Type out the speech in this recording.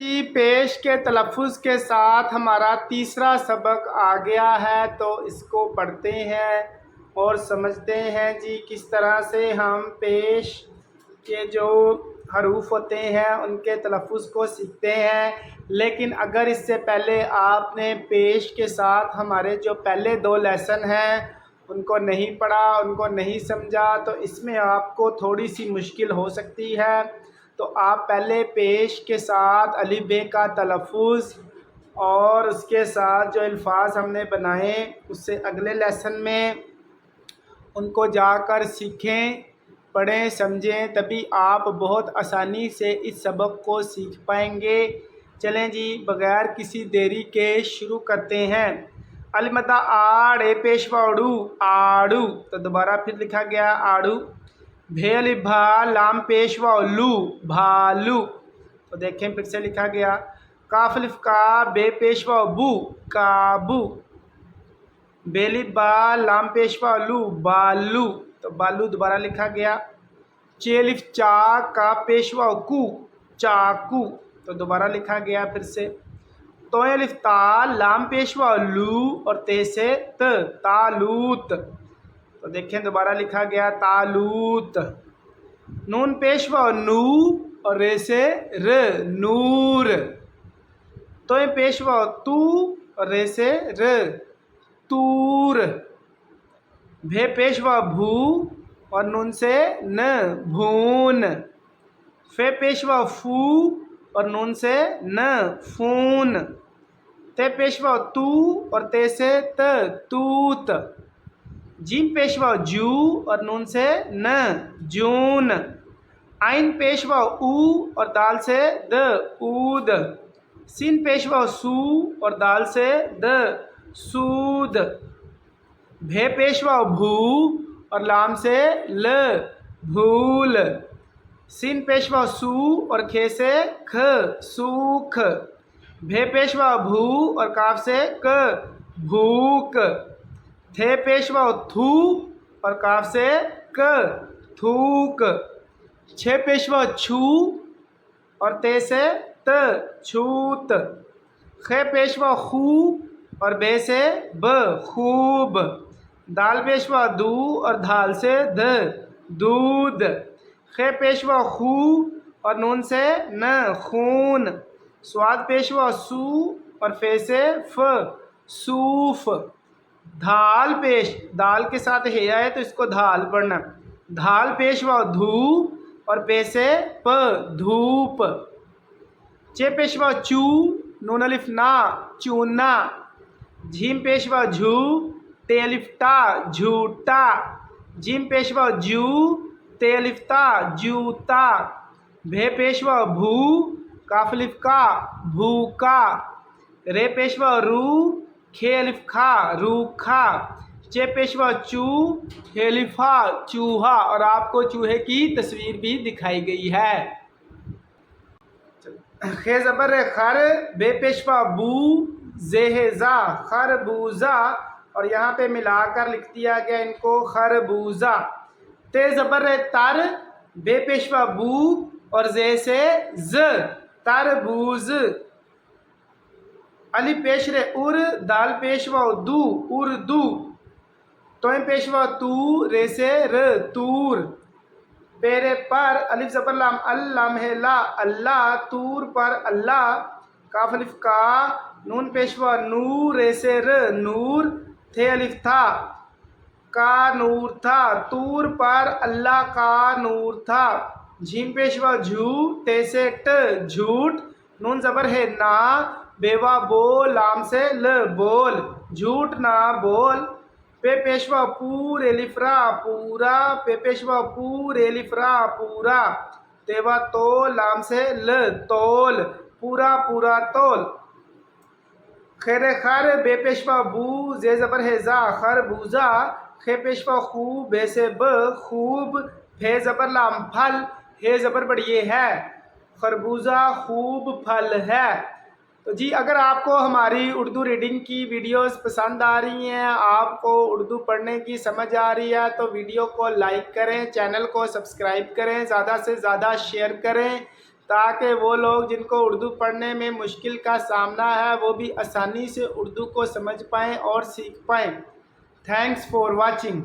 पेश के तलफ़ुज़ के साथ हमारा तीसरा सबक आ गया है, तो इसको पढ़ते हैं और समझते हैं जी किस तरह से हम पेश के जो हरूफ होते हैं उनके तलफ़ुज़ को सीखते हैं। लेकिन अगर इससे पहले आपने पेश के साथ हमारे जो पहले 2 लेसन हैं उनको नहीं पढ़ा, उनको नहीं समझा, तो इसमें आपको थोड़ी सी मुश्किल हो सकती है। तो आप पहले पेश के साथ अलिफ बे का तलफ़ुज़ और उसके साथ जो अल्फाज हमने बनाए उससे अगले लेसन में उनको जाकर सीखें, पढ़ें, समझें, तभी आप बहुत आसानी से इस सबक को सीख पाएंगे। चलें जी, बग़ैर किसी देरी के शुरू करते हैं। अलमदा आड़े पेशवा उड़ू आड़ू, तो दोबारा फिर लिखा गया आड़ू। भेल भा लाम पेशवा लू भालू, तो देखें फिर से लिखा गया। काफ अलिफ का बे पेशवा बू काबू। बेलिफ बा लाम पेशवा लू बालू, तो बालू दोबारा लिखा गया। चेलिफ चा का पेशवा कू चाकू, तो दोबारा लिखा गया फिर से। तो अलिफ ता लाम पेशवा लू और ते से त तालूत, तो देखें दोबारा लिखा गया तालूत। नून पेशवा नू और रे से र नूर। तो पेशवा तू और रे से र तूर। भे पेशवा भू और नून से न भून। फे पेशवा फू और नून से न फून। ते पेशवा तू और ते से त तूत। जीम पेशवा जू और नून से न जून। आइन पेशवा ऊ और दाल से द ऊद। सीन पेशवा सू और दाल से द सूद। भे पेशवा भू और लाम से ल भूल। सीन पेशवा सू और खे से ख सूख। भे पेशवा भू और काफ से क भूक। थे पेशवा थू और काफ से क थूक। छे पेशवा छू और ते से त छूत। खे पेशवा खू और बे से ब खूब। दाल पेशवा दू और धाल से ध दूध। खे पेशवा खू और नून से न खून। स्वाद पेशवा सू और फे से फ सूफ। धाल पेश, दाल के साथ हे आए तो इसको धाल पढ़ना। धाल पेशवा धू और पे से प धूप। चे पेशवा चू नून अलिफ ना चूना। झीम पेशवा झू ते अलिफ टा झूठा। जीम पेशवा जू ते अलिफ ता जूता। भे पेशवा भू काफ अलिफ का भूका। रे पेशवा रू खे अलिफ खा रूखा। चे पेशवा चू हे अलिफा चूहा, और आपको चूहे की तस्वीर भी दिखाई गई है। खे ज़बर खर बे पेशवा बू जेहेजा खरबूजा, और यहाँ पे मिलाकर लिख दिया गया इनको खरबूजा। ते ज़बर तर बे पेशवा बू और जे से ज तरबूज। अली पेशरे उर दाल पेशवा दू उर्दू। तो पेशवा तू रे से र तूर। पेरे पर अलिफ ज़बर लाम अल्लाम है ला अल्लाह। तूर पर अल्लाह। काफ अलिफ का नून पेशवा नू रे से र नूर। थे अलिफ था का नूर था। तूर पर अल्लाह का नूर था। झीम पेशवा झू ते से ट झूठ। नून ज़बर है ना बेवा बो लाम से ल बोल झूठ ना बोल। पे पेशवा पूर एलिफ्रा पूरा। पे पेशवा पूर एलिफ्रा पूरा। तेवा तो लाम से ल तोल पूरा पूरा तोल। खैर खर बे पेशवा बू जे ज़बर है जा खरबूजा। खे पेशवा खूब बे से ब खूब। फे ज़बर लाम फल हे ज़बर बढ़िए है। खरबूजा खूब फल है। तो जी, अगर आपको हमारी उर्दू रीडिंग की वीडियोस पसंद आ रही हैं, आपको उर्दू पढ़ने की समझ आ रही है, तो वीडियो को लाइक करें, चैनल को सब्सक्राइब करें, ज़्यादा से ज़्यादा शेयर करें ताकि वो लोग जिनको उर्दू पढ़ने में मुश्किल का सामना है वो भी आसानी से उर्दू को समझ पाएँ और सीख पाएँ। Thanks for watching.